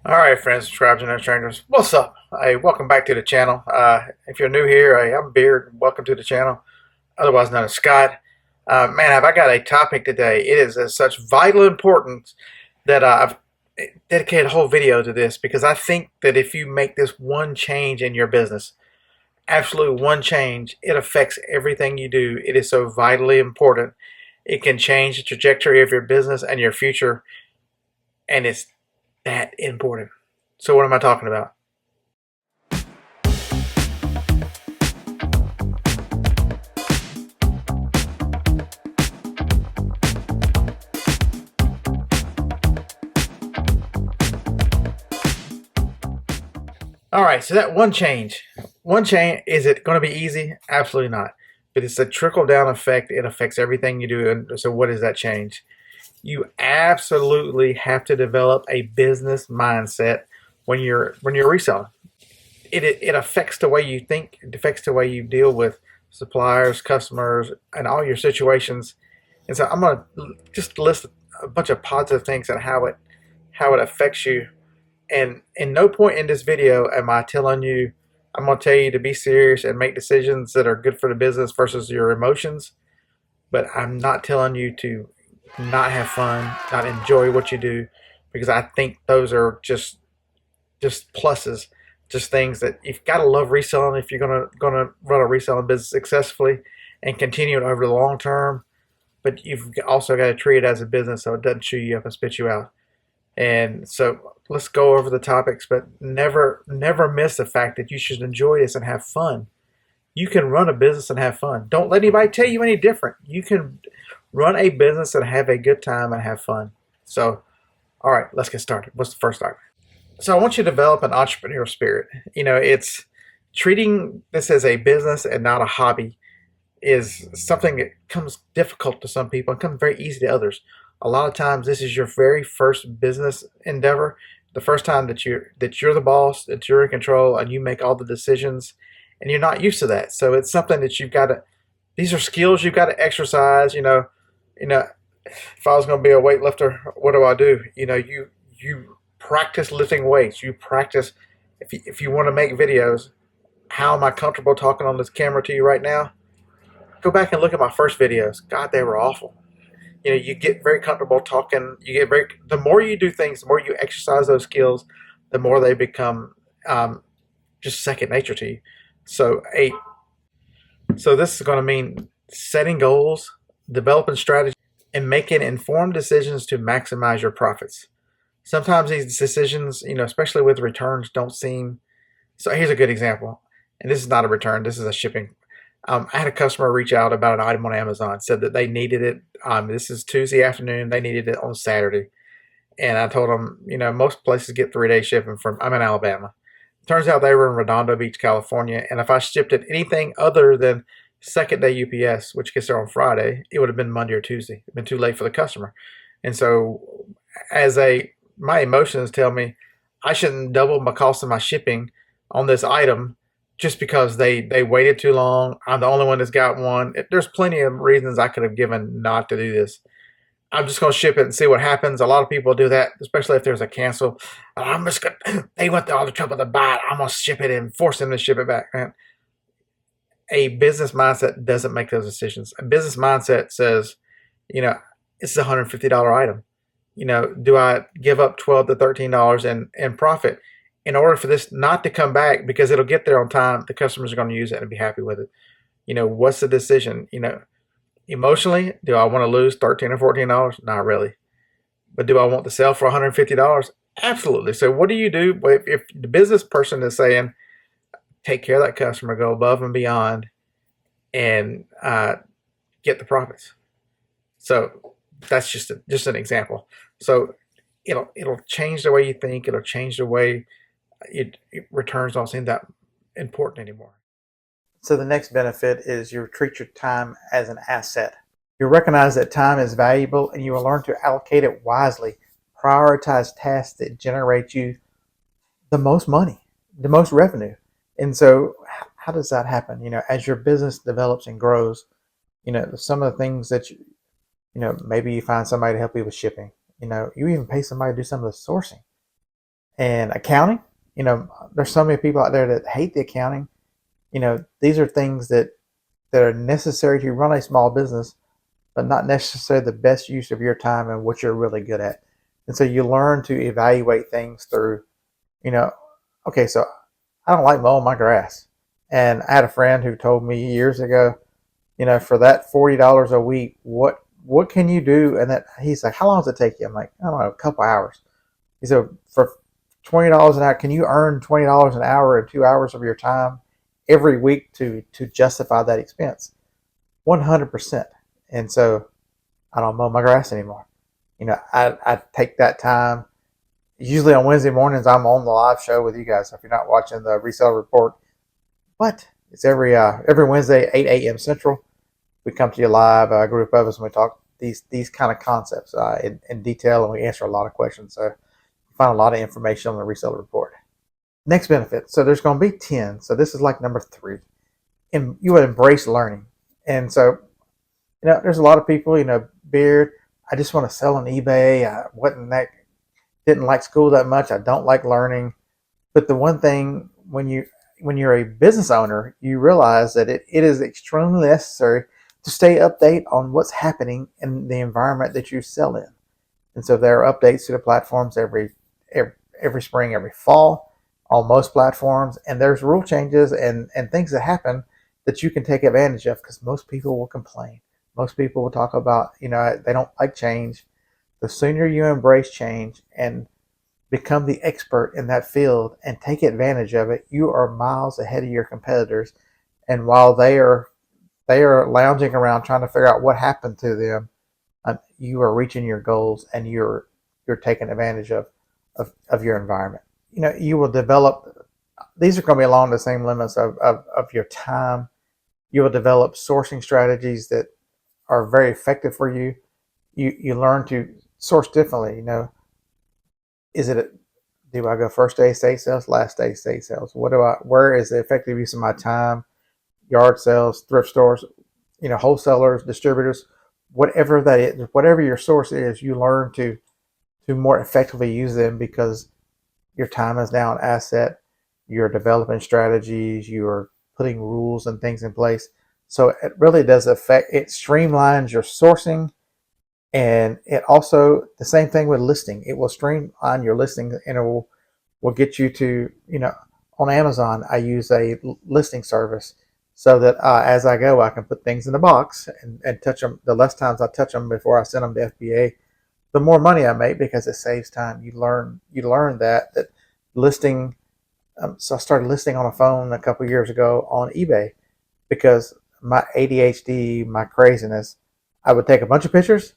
All right, friends, subscribers, and no strangers. What's up? Hey, welcome back to the channel. If you're new here, hey, I'm Beard. Welcome to the channel, otherwise known as Scott. Man, have I got a topic today? It is of such vital importance that I've dedicated a whole video to this because I think that if you make this one change in your business, absolute one change, it affects everything you do. It is so vitally important. It can change the trajectory of your business and your future, and it's that important. So, what am I talking about? All right, so that one change, is it going to be easy? Absolutely not. But it's a trickle down effect. It affects everything you do. And so, what is that change? You absolutely have to develop a business mindset when you're reselling. It affects the way you think. It affects the way you deal with suppliers, customers, and all your situations. And so, I'm going to just list a bunch of positive things and how it affects you. And in no point in this video am I telling you, I'm going to tell you to be serious and make decisions that are good for the business versus your emotions. But I'm not telling you to not have fun, not enjoy what you do, because I think those are just pluses, just things that you've got to love reselling if you're gonna run a reselling business successfully and continue it over the long term. But you've also got to treat it as a business so it doesn't chew you up and spit you out. And so let's go over the topics, but never miss the fact that you should enjoy this and have fun. You can run a business and have fun. Don't let anybody tell you any different. You can run a business and have a good time and have fun. So, all right, let's get started. What's the first topic? So I want you to develop an entrepreneurial spirit. It's treating this as a business and not a hobby is something that comes difficult to some people and comes very easy to others. A lot of times, this is your very first business endeavor, the first time that you're the boss, that you're in control, and you make all the decisions, and you're not used to that. So it's something that you've got to. These are skills you've got to exercise. If I was going to be a weightlifter, what do I do? You practice lifting weights. You practice. If you want to make videos, how am I comfortable talking on this camera to you right now? Go back and look at my first videos. God, they were awful. You get very comfortable talking. The more you do things, the more you exercise those skills, the more they become just second nature to you. So this is going to mean setting goals, developing strategies, and making informed decisions to maximize your profits. Sometimes these decisions, especially with returns, don't seem. So here's a good example, and this is not a return. This is a shipping. I had a customer reach out about an item on Amazon, said that they needed it. This is Tuesday afternoon. They needed it on Saturday. And I told them, most places get 3-day shipping I'm in Alabama. Turns out they were in Redondo Beach, California. And if I shipped it anything other than second day UPS, which gets there on Friday, it would have been Monday or Tuesday. It'd been too late for the customer. And so my emotions tell me I shouldn't double my cost of my shipping on this item just because they waited too long. I'm the only one that's got one. There's plenty of reasons I could have given not to do this. I'm just going to ship it and see what happens. A lot of people do that, especially if there's a cancel. I'm just going to, they went through all the trouble to buy it. I'm going to ship it and force them to ship it back. Man, a business mindset doesn't make those decisions. A business mindset says, it's a $150 item. Do I give up $12 to $13 in profit in order for this not to come back because it'll get there on time? The customers are going to use it and be happy with it. What's the decision? Emotionally, do I want to lose $13 or $14? Not really. But do I want to sell for $150? Absolutely. So what do you do if the business person is saying, take care of that customer, go above and beyond, and get the profits? So that's just an example. So it'll change the way you think. It'll change the way returns don't seem that important anymore. So the next benefit is you treat your time as an asset. You recognize that time is valuable and you will learn to allocate it wisely. Prioritize tasks that generate you the most money, the most revenue. And so how does that happen? As your business develops and grows, some of the things that maybe you find somebody to help you with shipping. You even pay somebody to do some of the sourcing. And accounting, there's so many people out there that hate the accounting. These are things that are necessary to run a small business, but not necessarily the best use of your time and what you're really good at. And so you learn to evaluate things through, you know, okay, so I don't like mowing my grass. And I had a friend who told me years ago, for that $40 a week, what can you do? And that he's like, how long does it take you? I'm like, I don't know, a couple hours. He said, for $20 an hour, can you earn $20 an hour and 2 hours of your time every week to justify that expense? 100%. And so I don't mow my grass anymore. I take that time. Usually on Wednesday mornings, I'm on the live show with you guys. So if you're not watching the Reseller Report, but it's every Wednesday, 8 a.m. Central. We come to you live, a group of us, and we talk these kind of concepts in detail, and we answer a lot of questions. So you find a lot of information on the Reseller Report. Next benefit. So there's going to be 10. So this is like number 3. And you would embrace learning. And so, there's a lot of people, Beard, I just want to sell on eBay. Didn't like school that much. I don't like learning. But the one thing when you're a business owner, you realize that it is extremely necessary to stay update on what's happening in the environment that you sell in. And so there are updates to the platforms every spring, every fall on most platforms, and there's rule changes and things that happen that you can take advantage of, because most people will complain. Most people will talk about, they don't like change. The sooner you embrace change and become the expert in that field and take advantage of it, you are miles ahead of your competitors. And while they are lounging around trying to figure out what happened to them, you are reaching your goals, and you're taking advantage of your environment. You will develop. These are going to be along the same limits of your time. You will develop sourcing strategies that are very effective for you. You learn to source differently. Is it do I go first day estate sales, last day estate sales? Where is the effective use of my time? Yard sales, thrift stores, wholesalers, distributors, whatever that is, whatever your source is, you learn to more effectively use them, because your time is now an asset. You're developing strategies. You're putting rules and things in place. So it really does it streamlines your sourcing. And it also, the same thing with listing. It will streamline your listing, and it will get you to, on Amazon, I use a listing service so that as I go, I can put things in the box and touch them. The less times I touch them before I send them to FBA, the more money I make, because it saves time. You learn that listing. So I started listing on a phone a couple years ago on eBay, because my ADHD, my craziness, I would take a bunch of pictures.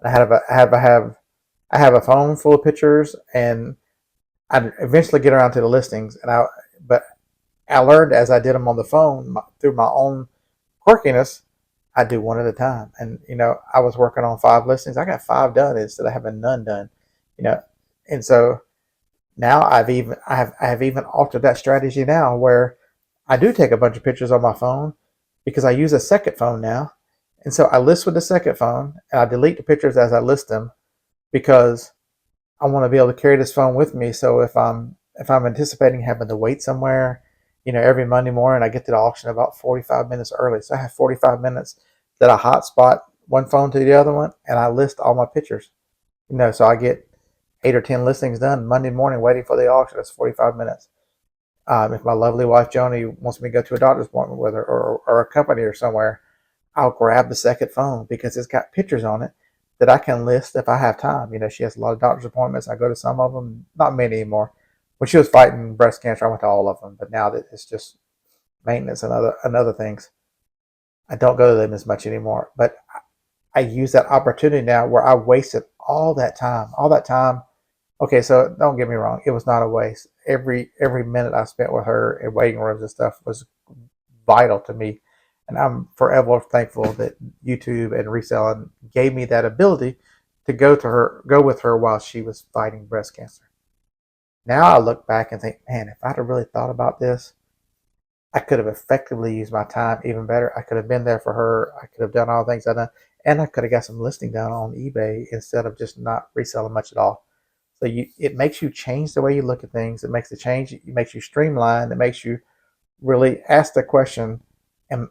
I have a phone full of pictures, and I'd eventually get around to the listings. But I learned as I did them on the phone through my own quirkiness. I do one at a time, and I was working on 5 listings. I got 5 done instead of having none done. You know, and so now I have even altered that strategy now, where I do take a bunch of pictures on my phone, because I use a second phone now. And so I list with the second phone, and I delete the pictures as I list them, because I want to be able to carry this phone with me. So if I'm anticipating having to wait somewhere, every Monday morning, I get to the auction about 45 minutes early. So I have 45 minutes that I hotspot one phone to the other one, and I list all my pictures. So I get 8 or 10 listings done Monday morning waiting for the auction. That's 45 minutes. If my lovely wife Joni wants me to go to a doctor's appointment with her, or a company or somewhere, I'll grab the second phone, because it's got pictures on it that I can list if I have time. She has a lot of doctor's appointments. I go to some of them, not many anymore. When she was fighting breast cancer, I went to all of them. But now that it's just maintenance and other things, I don't go to them as much anymore. But I use that opportunity now, where I wasted all that time. All that time. Okay, so don't get me wrong. It was not a waste. Every minute I spent with her in waiting rooms and stuff was vital to me. And I'm forever thankful that YouTube and Reselling gave me that ability to go with her while she was fighting breast cancer. Now I look back and think, man, if I'd have really thought about this, I could have effectively used my time even better. I could have been there for her. I could have done all the things I done, and I could have got some listing done on eBay instead of just not reselling much at all. So it makes you change the way you look at things. It makes you streamline. It makes you really ask the question,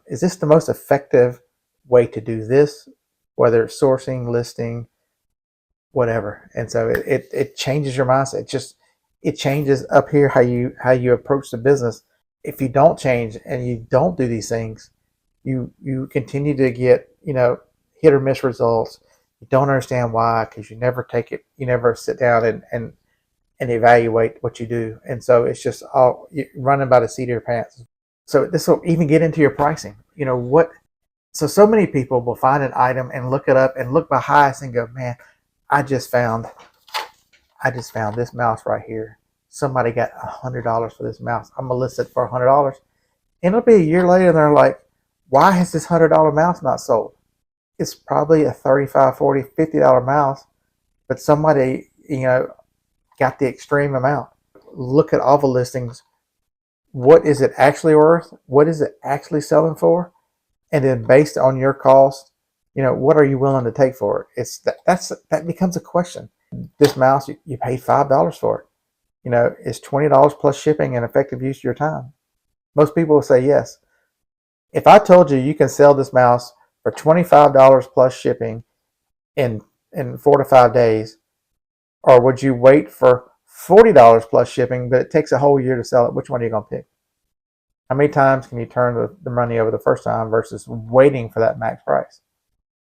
is this the most effective way to do this? Whether it's sourcing, listing, whatever. And so it changes your mindset. It changes up here how you approach the business. If you don't change and you don't do these things, you continue to get hit or miss results. You don't understand why because you never sit down and evaluate what you do. And so it's just all you're running by the seat of your pants. So this will even get into your pricing. So many people will find an item and look it up and look by highest and go, man, I just found this mouse right here. Somebody got $100 for this mouse. I'm gonna list it for $100. And it'll be a year later and they're like, why has this $100 mouse not sold? It's probably a $35, $40, $50 mouse, but somebody, got the extreme amount. Look at all the listings. What is it actually worth? What is it actually selling for? And then based on your cost, what are you willing to take for it? That becomes a question. This mouse, you paid $5 for it. Is $20 plus shipping and effective use of your time? Most people will say yes. If I told you can sell this mouse for $25 plus shipping in 4 to 5 days, or would you wait for $40 plus shipping, but it takes a whole year to sell it? Which one are you going to pick? How many times can you turn the money over the first time versus waiting for that max price?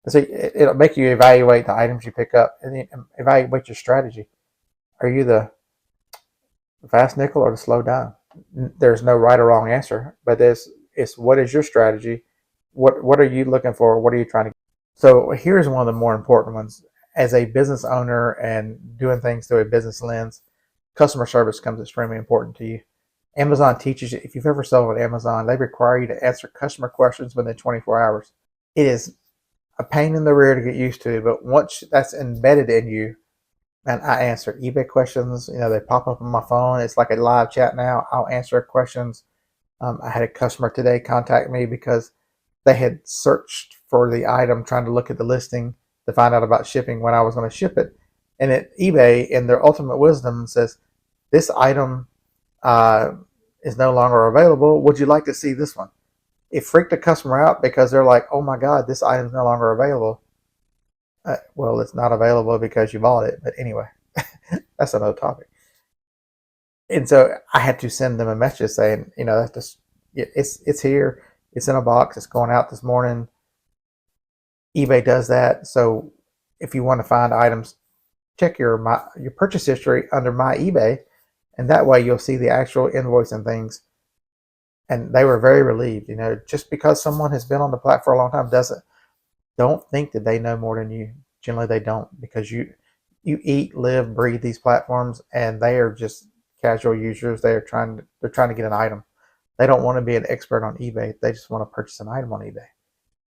So it'll make you evaluate the items you pick up and evaluate your strategy. Are you the fast nickel or the slow dime? There's no right or wrong answer, but it's what is your strategy? What are you looking for? What are you trying to get? So here's one of the more important ones. As a business owner and doing things through a business lens, customer service becomes extremely important to you. Amazon teaches you, if you've ever sold on Amazon, they require you to answer customer questions within 24 hours. It is a pain in the rear to get used to, but once that's embedded in you, and I answer eBay questions, they pop up on my phone. It's like a live chat now. I'll answer questions. I had a customer today contact me because they had searched for the item, trying to look at the listing to find out about shipping when I was going to ship it. And at eBay, in their ultimate wisdom, says, this item is no longer available. Would you like to see this one? It freaked the customer out because they're like, oh my God, this item is no longer available. Well, it's not available because you bought it. But anyway, that's another topic. And so I had to send them a message saying, that's just, it's here. It's in a box. It's going out this morning. eBay does that. So if you want to find items, check your purchase history under My eBay, and that way you'll see the actual invoice and things. And they were very relieved. Just because someone has been on the platform for a long time don't think that they know more than you. Generally, they don't, because you eat, live, breathe these platforms, and they are just casual users. They're trying to get an item. They don't want to be an expert on eBay. They just want to purchase an item on eBay.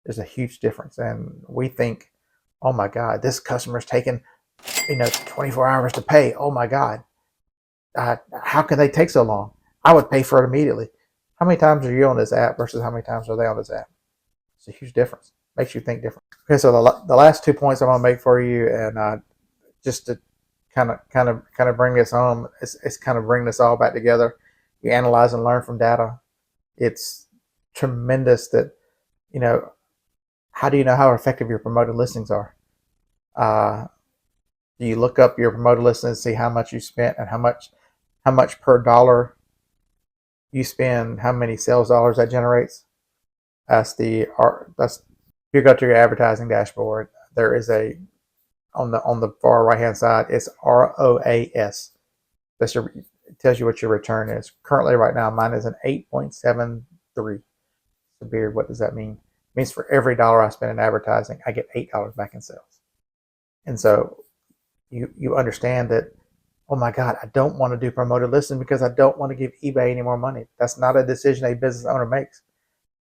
There's a huge difference, and we think, oh my God, this customer's taken 24 hours to pay. Oh my God, how can they take so long? I would pay for it immediately. How many times are you on this app versus how many times are they on this app? It's a huge difference. Makes you think different. Okay, so the last 2 points I'm going to make for you, and just to kind of bring this home, it's kind of bring this all back together. You analyze and learn from data. It's tremendous that how do you know how effective your promoted listings are? Do you look up your promoted listings and see how much you spent and how much per dollar you spend, how many sales dollars that generates? That's if you go to your advertising dashboard, there is on the far right hand side, it's ROAS. It tells you what your return is. Currently, right now, mine is an 8.73. So, Beard, what does that mean? It means for every dollar I spend in advertising, I get $8 back in sales. And so you understand that, oh my God, I don't want to do promoted listing because I don't want to give eBay any more money. That's not a decision a business owner makes.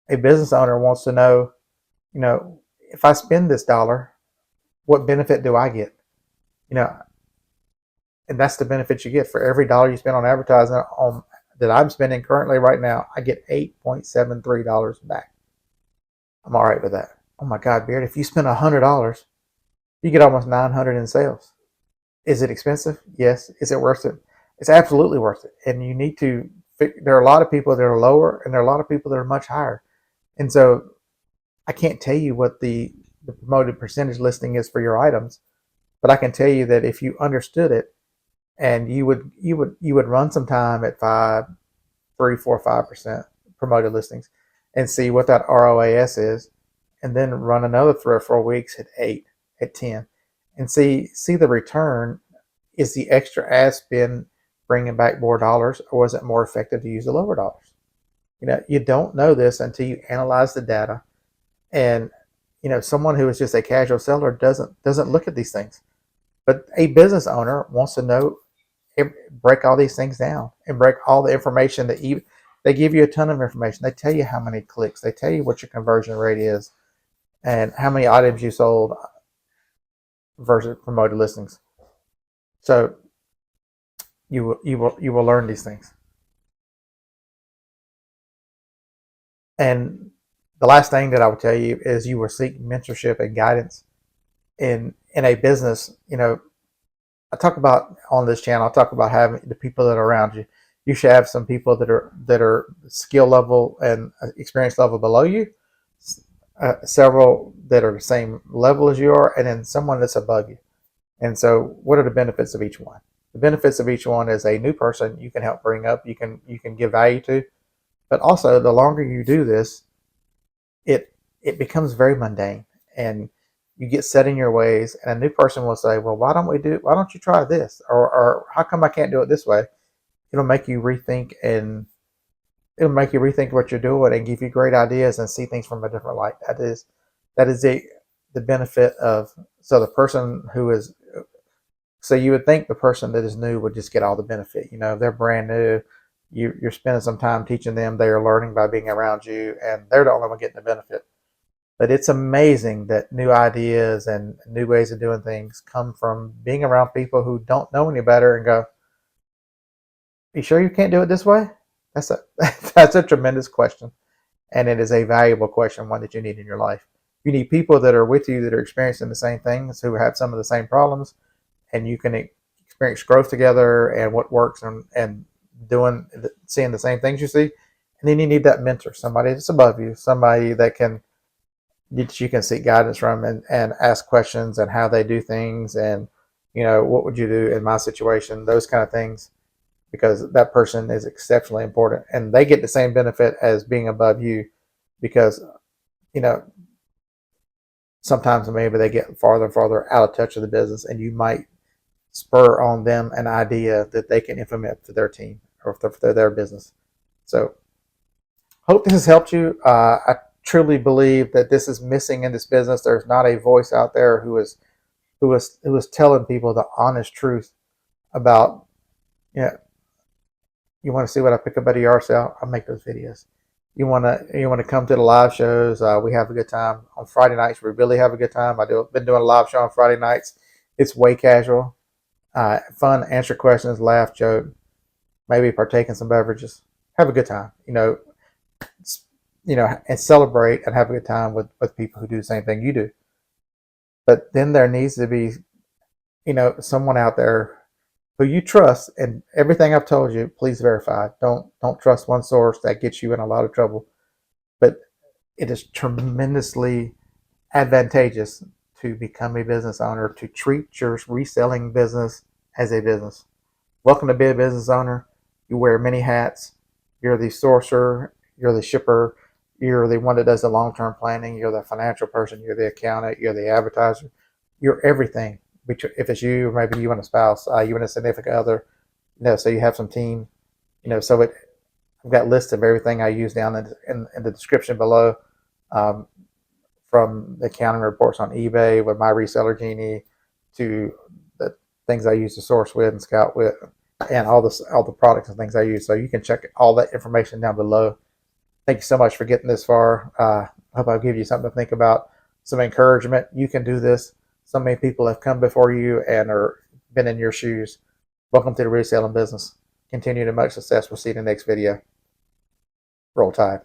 A business owner wants to know, if I spend this dollar, what benefit do I get? And that's the benefit you get for every dollar you spend on advertising that I'm spending currently right now. I get $8.73 back. I'm all right with that. Oh my God, Beard, if you spend $100, you get almost $900 in sales. Is it expensive? Yes. Is it worth it? It's absolutely worth it. And you need to. There are a lot of people that are lower, and there are a lot of people that are much higher. And so I can't tell you what the promoted percentage listing is for your items, but I can tell you that if you understood it, and you would run some time at 5 3 4 5% promoted listings and see what that ROAS is, and then run another 3 or 4 weeks at 8, at 10, and see the return. Is the extra ad spend bringing back more dollars, or was it more effective to use the lower dollars? You don't know this until you analyze the data. And someone who is just a casual seller doesn't look at these things. But a business owner wants to know, break all these things down and break all the information that they give you a ton of information. They tell you how many clicks, they tell you what your conversion rate is, and how many items you sold versus promoted listings. So you will learn these things. And the last thing that I would tell you is you will seek mentorship and guidance in a business. I talk about on this channel. I talk about having the people that are around you. You should have some people that are skill level and experience level below you, several that are the same level as you are, and then someone that's above you. And so, what are the benefits of each one? The benefits of each one is a new person you can help bring up, you can give value to, but also the longer you do this, it becomes very mundane, and you get set in your ways. And a new person will say, well, why don't you try this, or how come I can't do it this way? It'll make you rethink, and it'll make you rethink what you're doing and give you great ideas and see things from a different light. That is the benefit of. So the person who is, so you would think the person that is new would just get all the benefit. They're brand new. You're spending some time teaching them. They are learning by being around you, and they're the only one getting the benefit. But it's amazing that new ideas and new ways of doing things come from being around people who don't know any better and go, you sure you can't do it this way? That's a that's a tremendous question, and it is a valuable question, one that you need in your life. You need people that are with you that are experiencing the same things, who have some of the same problems, and you can experience growth together and what works, and seeing the same things you see. And then you need that mentor, somebody that's above you, somebody that you can seek guidance from, and ask questions and how they do things, and what would you do in my situation, those kind of things, because that person is exceptionally important, and they get the same benefit as being above you, because you know sometimes maybe they get farther and farther out of touch with the business, and you might spur on them an idea that they can implement to their team or for their business. So hope this has helped you. I truly believe that this is missing in this business. There's not a voice out there who is telling people the honest truth about, you want to see what I pick up at a yard sale? I make those videos. You want to come to the live shows? We have a good time on Friday nights. We really have a good time. Been doing a live show on Friday nights. It's way casual, fun. Answer questions, laugh, joke, maybe partake in some beverages. Have a good time. And celebrate and have a good time with people who do the same thing you do. But then there needs to be, someone out there who you trust, and everything I've told you, please verify. Don't trust one source. That gets you in a lot of trouble. But it is tremendously advantageous to become a business owner, to treat your reselling business as a business. Welcome to be a business owner. You wear many hats. You're the sourcer, you're the shipper, you're the one that does the long-term planning, you're the financial person, you're the accountant, you're the advertiser, you're everything. If it's you, or maybe you and a spouse, you and a significant other, so you have some team, so I've got lists of everything I use down in the description below, from the accounting reports on eBay with my reseller genie, to the things I use to source with and scout with, and all the products and things I use. So you can check all that information down below. Thank you so much for getting this far. I hope I'll give you something to think about, some encouragement. You can do this. So many people have come before you and are been in your shoes. Welcome to the reselling business. Continue to much success. We'll see you in the next video. Roll Tide.